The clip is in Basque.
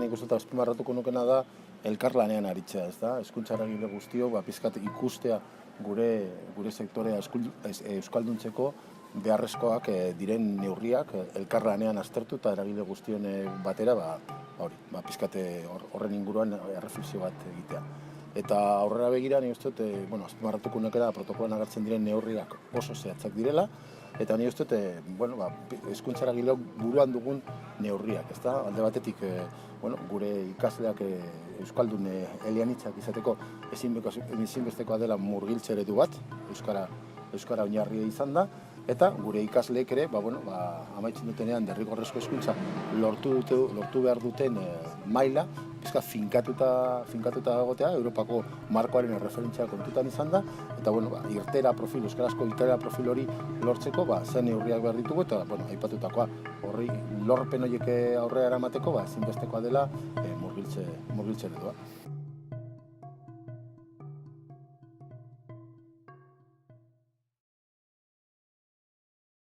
nik uste azpimarratuko nukena da elkarlanean aritzea, ez da? Hezkuntza eragile guztio, pizkat ikustea gure sektorea euskalduntzeko beharrezkoak diren neurriak elkarlanean aztertu eta eragile guztion batera, pizkat horren inguruan erreflexio bat egitea. Eta aurrera begira, ni uste dut, azpimarratuko nukera protokoloan agertzen diren neurriak oso zehatzak direla, eta ni uste dut, hezkuntza eragileok buruan dugun neurriak, ez da? Alde batetik, gure ikasleak euskaldun eleanitzak izateko ezinbestekoa dela murgiltze eredu bat, euskara oinarria izan da, eta gure ikasleek ere, amaitzen dutenean derrigorrezko hezkuntza lortu behar duten maila, pizka finkatuta egotea, Europako markoaren erreferentzia kontutan izan da, eta euskarazko irteera profil hori lortzeko, zen neurriak behar ditugu, eta aipatutakoa horri lorpen horiek aurrera eramateko, ezinbestekoa dela murgiltze eredua.